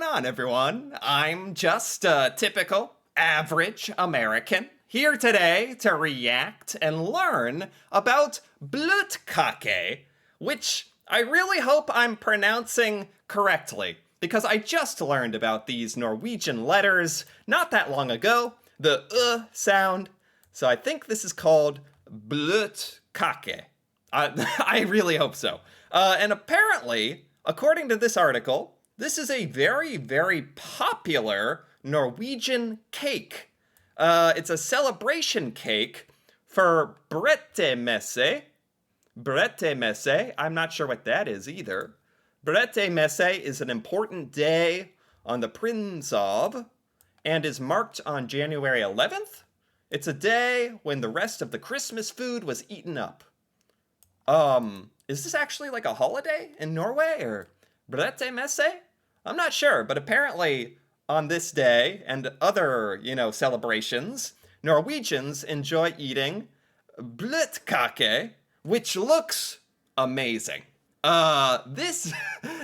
going on, everyone? I'm just a typical, average American here today to react and learn about Bløtkake, which I really hope I'm pronouncing correctly, because I just learned about these Norwegian letters not that long ago, the sound, so I think this is called Bløtkake. I really hope so. And apparently, according to this article, this is a very, very popular Norwegian cake. It's a celebration cake for Brettemesse. Brettemesse, I'm not sure what that is either. Brettemesse is an important day on the Prinsov and is marked on January 11th. It's a day when the rest of the Christmas food was eaten up. Is this actually like a holiday in Norway, or Brettemesse? I'm not sure, but apparently on this day and other, celebrations, Norwegians enjoy eating Bløtkake, which looks amazing. This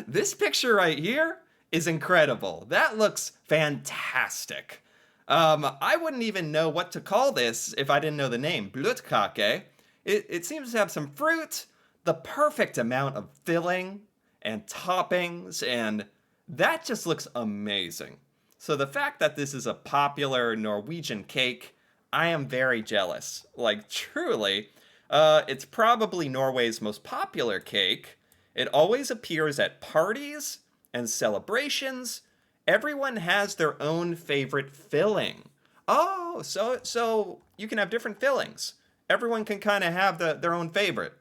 this picture right here is incredible. That looks fantastic. I wouldn't even know what to call this if I didn't know the name, Bløtkake. It seems to have some fruit, the perfect amount of filling and toppings, and that just looks amazing. So the fact that this is a popular Norwegian cake, I am very jealous. Like, truly, it's probably Norway's most popular cake. It always appears at parties and celebrations. Everyone has their own favorite filling. Oh, so you can have different fillings. Everyone can kind of have their own favorite.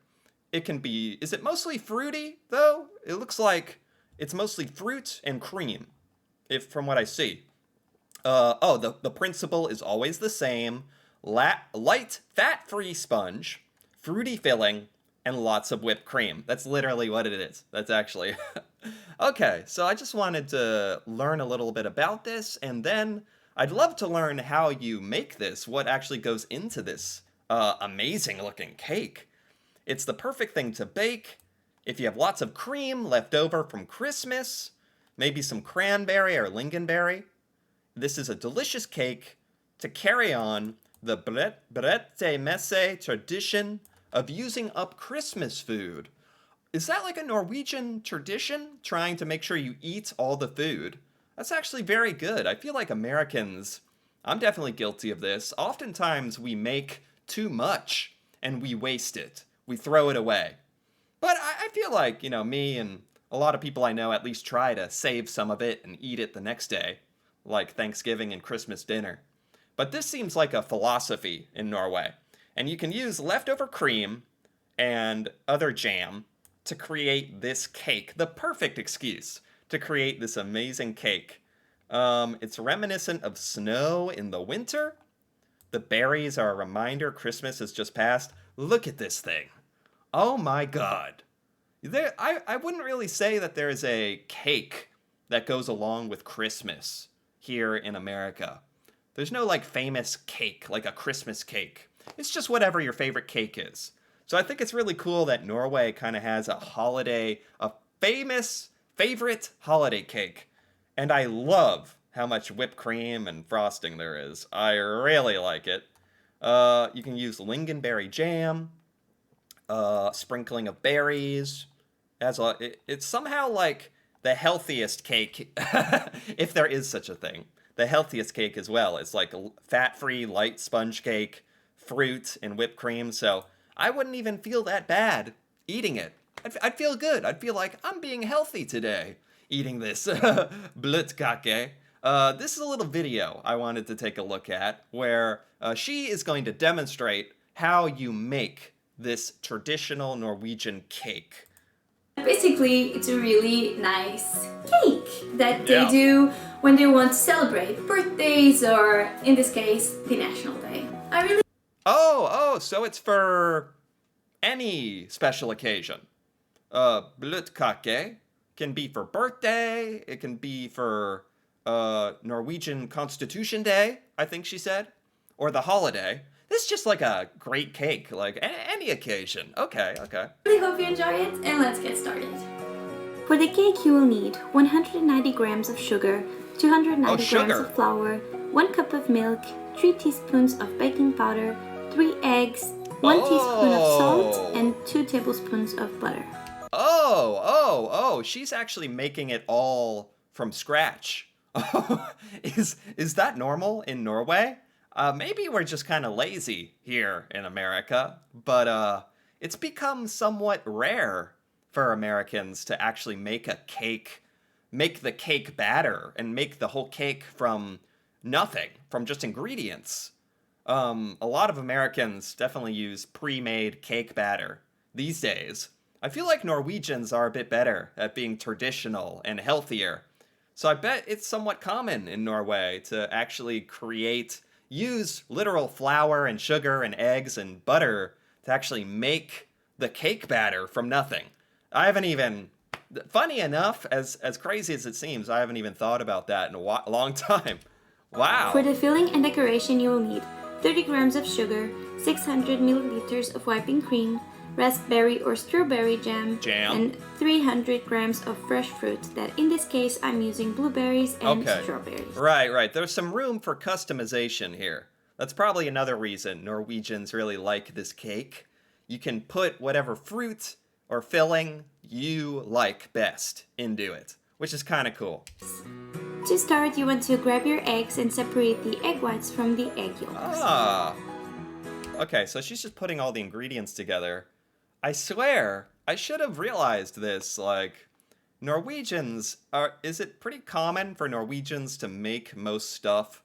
It can be, is it mostly fruity, though? It looks like it's mostly fruit and cream, from what I see. The principle is always the same. Light, fat-free sponge, fruity filling, and lots of whipped cream. That's literally what it is. That's actually... Okay, so I just wanted to learn a little bit about this, and then I'd love to learn how you make this, what actually goes into this amazing-looking cake. It's the perfect thing to bake if you have lots of cream left over from Christmas, maybe some cranberry or lingonberry. This is a delicious cake to carry on the Brettemesse tradition of using up Christmas food. Is that like a Norwegian tradition, trying to make sure you eat all the food? That's actually very good. I feel like Americans, I'm definitely guilty of this. Oftentimes we make too much and we waste it. We throw it away. But I feel like, me and a lot of people I know at least try to save some of it and eat it the next day, like Thanksgiving and Christmas dinner. But this seems like a philosophy in Norway. And you can use leftover cream and other jam to create this cake, the perfect excuse to create this amazing cake. It's reminiscent of snow in the winter. The berries are a reminder Christmas has just passed. Look at this thing. Oh my God. I wouldn't really say that there's a cake that goes along with Christmas here in America. There's no famous cake, like a Christmas cake. It's just whatever your favorite cake is. So I think it's really cool that Norway kind of has a famous favorite holiday cake. And I love how much whipped cream and frosting there is. I really like it. You can use lingonberry jam, sprinkling of berries. It's somehow like the healthiest cake, if there is such a thing. The healthiest cake as well. It's like a fat-free, light sponge cake, fruit, and whipped cream. So I wouldn't even feel that bad eating it. I'd feel good. I'd feel like I'm being healthy today eating this Bløtkake. This is a little video I wanted to take a look at where she is going to demonstrate how you make this traditional Norwegian cake. Basically, it's a really nice cake that they do when they want to celebrate birthdays or, in this case, the National Day. So it's for any special occasion. Bløtkake can be for birthday, it can be for Norwegian Constitution Day, I think she said, or the holiday. This is just like a great cake, like any occasion. Okay. I really hope you enjoy it, and let's get started. For the cake you will need 190 grams of sugar, 290 grams of flour, 1 cup of milk, 3 teaspoons of baking powder, 3 eggs, 1 teaspoon of salt, and 2 tablespoons of butter. Oh, she's actually making it all from scratch. Is that normal in Norway? Maybe we're just kind of lazy here in America, but it's become somewhat rare for Americans to actually make a cake, make the cake batter, and make the whole cake from nothing, from just ingredients. A lot of Americans definitely use pre-made cake batter these days. I feel like Norwegians are a bit better at being traditional and healthier. So I bet it's somewhat common in Norway to actually use literal flour and sugar and eggs and butter to actually make the cake batter from nothing. I haven't even, funny enough, as crazy as it seems, I haven't even thought about that in a long time. Wow. For the filling and decoration you will need 30 grams of sugar, 600 milliliters of whipping cream, raspberry or strawberry jam, and 300 grams of fresh fruit. That in this case I'm using blueberries and strawberries. Right. There's some room for customization here. That's probably another reason Norwegians really like this cake. You can put whatever fruit or filling you like best into it, which is kind of cool. To start, you want to grab your eggs and separate the egg whites from the egg yolks. Okay, so she's just putting all the ingredients together. I swear, I should have realized this, like, is it pretty common for Norwegians to make most stuff,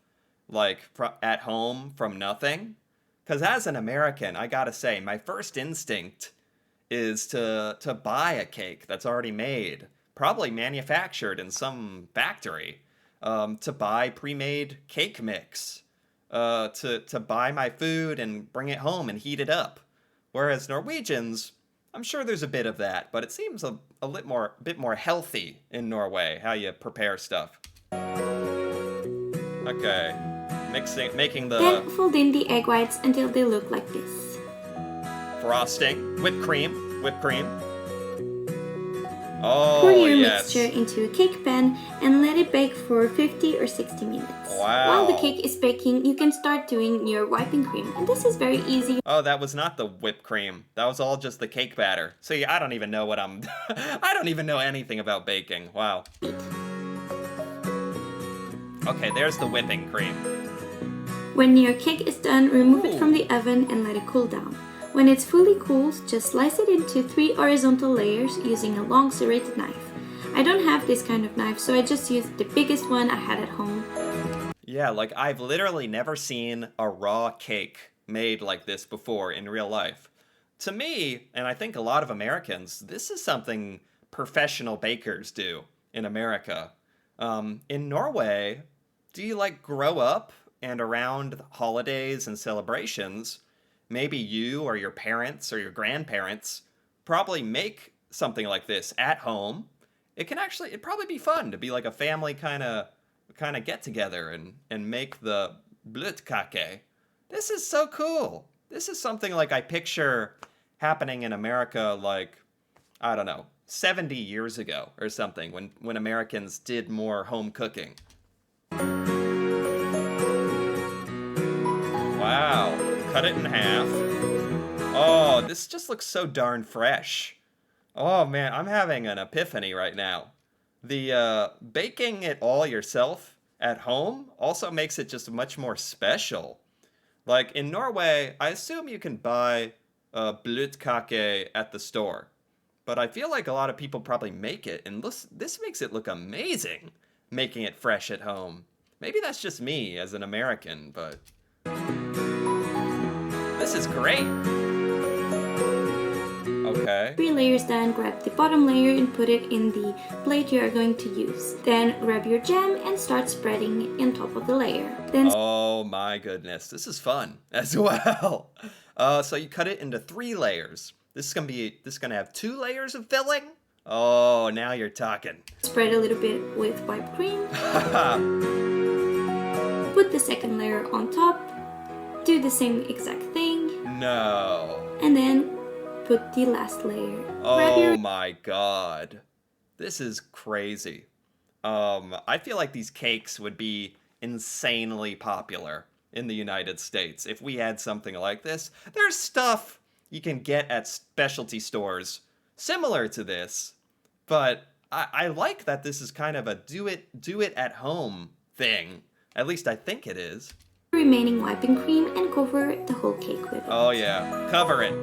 like, at home from nothing? Because as an American, I gotta say, my first instinct is to buy a cake that's already made, probably manufactured in some factory, to buy pre-made cake mix, to buy my food and bring it home and heat it up. Whereas Norwegians, I'm sure there's a bit of that, but it seems a bit more healthy in Norway, how you prepare stuff. Okay, making the... Then fold in the egg whites until they look like this. Frosting, whipped cream. Oh, Pour your mixture into a cake pan and let it bake for 50 or 60 minutes. Wow. While the cake is baking, you can start doing your whipping cream, and this is very easy. Oh, that was not the whipped cream. That was all just the cake batter. See, I don't even know what I'm... I don't even know anything about baking. Wow. Okay, there's the whipping cream. When your cake is done, remove it from the oven and let it cool down. When it's fully cooled, just slice it into 3 horizontal layers using a long serrated knife. I don't have this kind of knife, so I just used the biggest one I had at home. Yeah, like I've literally never seen a raw cake made like this before in real life. To me, and I think a lot of Americans, this is something professional bakers do in America. In Norway, do you like grow up and around holidays and celebrations, maybe you or your parents or your grandparents probably make something like this at home? It'd probably be fun to be like a family kind of get together and make the Bløtkake. This is so cool. This is something like I picture happening in America, like, I don't know, 70 years ago or something, when Americans did more home cooking. Wow. Cut it in half. Oh, this just looks so darn fresh. Oh man, I'm having an epiphany right now. The baking it all yourself at home also makes it just much more special. Like in Norway, I assume you can buy bløtkake at the store. But I feel like a lot of people probably make it, and this makes it look amazing, making it fresh at home. Maybe that's just me as an American, but this is great. Okay. 3 layers done, grab the bottom layer and put it in the plate you are going to use. Then grab your jam and start spreading on top of the layer. Then oh my goodness, this is fun as well. So you cut it into 3 layers. This is gonna have 2 layers of filling. Oh, now you're talking. Spread a little bit with whipped cream. Put the second layer on top. Do the same exact thing. No. And then put the last layer. Oh my god. This is crazy. I feel like these cakes would be insanely popular in the United States if we had something like this. There's stuff you can get at specialty stores similar to this, but I like that this is kind of a do it at home thing. At least I think it is. Remaining whipping cream and cover the whole cake with it. Oh yeah, cover it.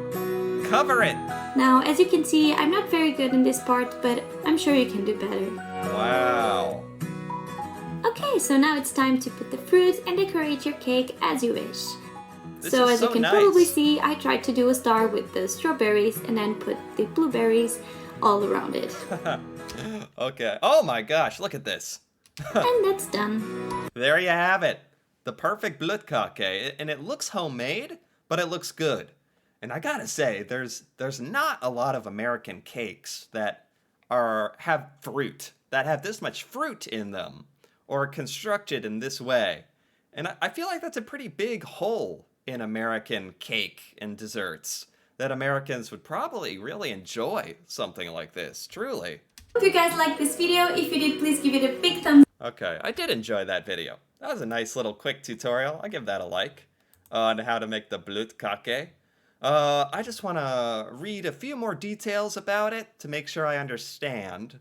Cover it. Now, as you can see, I'm not very good in this part, but I'm sure you can do better. Wow. Okay, so now it's time to put the fruit and decorate your cake as you wish. So as you can probably see, I tried to do a star with the strawberries and then put the blueberries all around it. Okay. Oh my gosh, look at this. And that's done. There you have it. The perfect Bløtkake. And it looks homemade, but it looks good. And I gotta say, there's not a lot of American cakes that have fruit, that have this much fruit in them, or constructed in this way. And I feel like that's a pretty big hole in American cake and desserts, that Americans would probably really enjoy something like this, truly. Hope you guys liked this video. If you did, please give it a big thumbs up. Okay, I did enjoy that video. That was a nice little quick tutorial. I'll give that a like on how to make the Bløtkake. I just want to read a few more details about it to make sure I understand,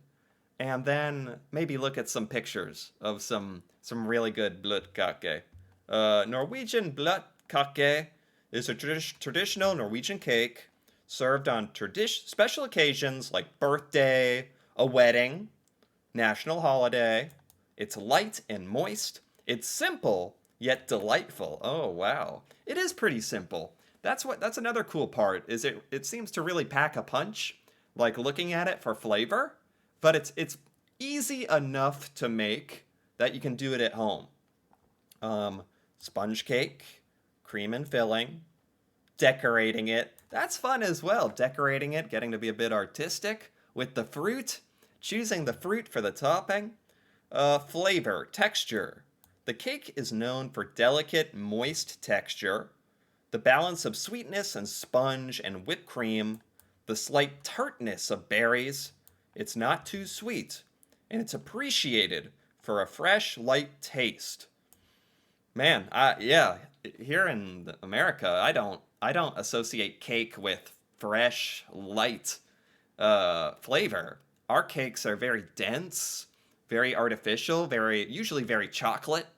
and then maybe look at some pictures of some really good Bløtkake. Norwegian Bløtkake is a traditional Norwegian cake served on special occasions like birthday, a wedding, national holiday. It's light and moist. It's simple yet delightful. Oh wow, it is pretty simple. That's another cool part, is it seems to really pack a punch, like looking at it for flavor, but it's easy enough to make that you can do it at home. Sponge cake, cream and filling, decorating it. That's fun as well, decorating it, getting to be a bit artistic with the fruit, choosing the fruit for the topping. Flavor, texture. The cake is known for delicate, moist texture, the balance of sweetness and sponge and whipped cream, the slight tartness of berries. It's not too sweet, and it's appreciated for a fresh, light taste. Man, yeah, here in America, I don't associate cake with fresh, light flavor. Our cakes are very dense, very artificial, usually very chocolate,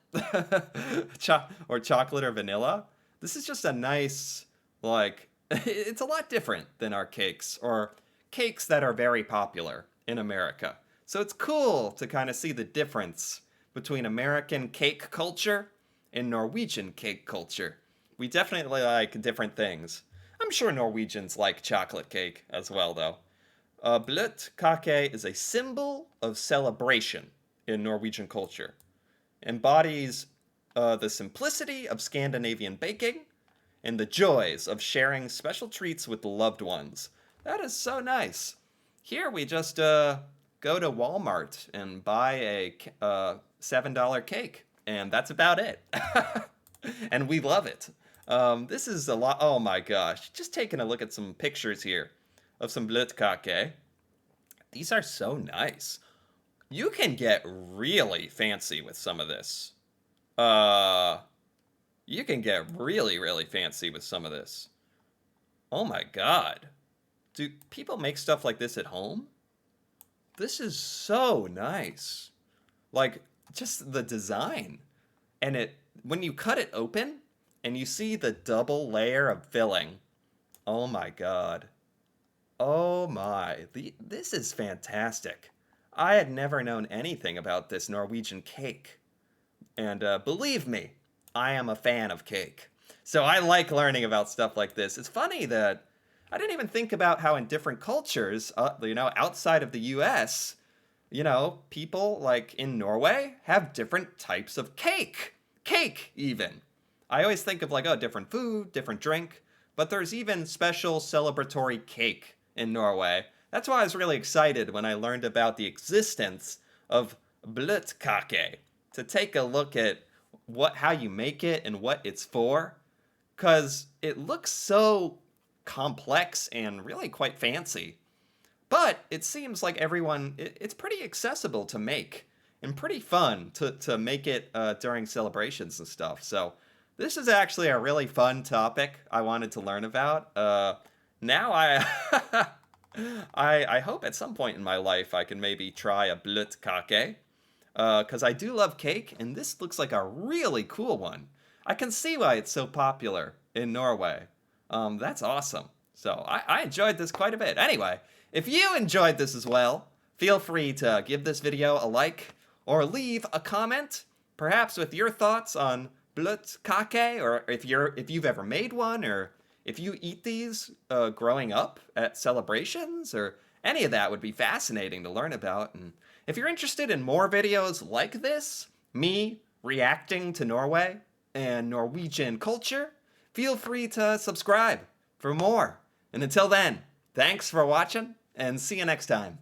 or chocolate or vanilla. This is just a nice, it's a lot different than our cakes, or cakes that are very popular in America. So it's cool to kind of see the difference between American cake culture and Norwegian cake culture. We definitely like different things. I'm sure Norwegians like chocolate cake as well, though. Bløtkake is a symbol of celebration in Norwegian culture. Embodies the simplicity of Scandinavian baking and the joys of sharing special treats with loved ones. That is so nice. Here we just go to Walmart and buy a $7 cake, and that's about it. And we love it. This is a lot. Oh my gosh. Just taking a look at some pictures here of some Bløtkake. These are so nice. You can get really fancy with some of this. You can get really, really fancy with some of this. Oh my god. Do people make stuff like this at home? This is so nice. Like, just the design. And when you cut it open and you see the double layer of filling, oh my god. Oh my, this is fantastic. I had never known anything about this Norwegian cake. And believe me, I am a fan of cake. So I like learning about stuff like this. It's funny that I didn't even think about how in different cultures, outside of the US, people like in Norway have different types of cake. Cake, even. I always think of different food, different drink, but there's even special celebratory cake in Norway. That's why I was really excited when I learned about the existence of Bløtkake, to take a look at how you make it and what it's for, because it looks so complex and really quite fancy. But it seems like it's pretty accessible to make and pretty fun to make it during celebrations and stuff. So this is actually a really fun topic I wanted to learn about. Now I hope at some point in my life I can maybe try a bløtkake. Because I do love cake, and this looks like a really cool one. I can see why it's so popular in Norway. That's awesome. So I enjoyed this quite a bit. Anyway, if you enjoyed this as well, feel free to give this video a like or leave a comment, perhaps with your thoughts on bløtkake, or if you've ever made one, or if you eat these growing up at celebrations, or any of that would be fascinating to learn about. And if you're interested in more videos like this, me reacting to Norway and Norwegian culture, feel free to subscribe for more. And until then, thanks for watching, and see you next time.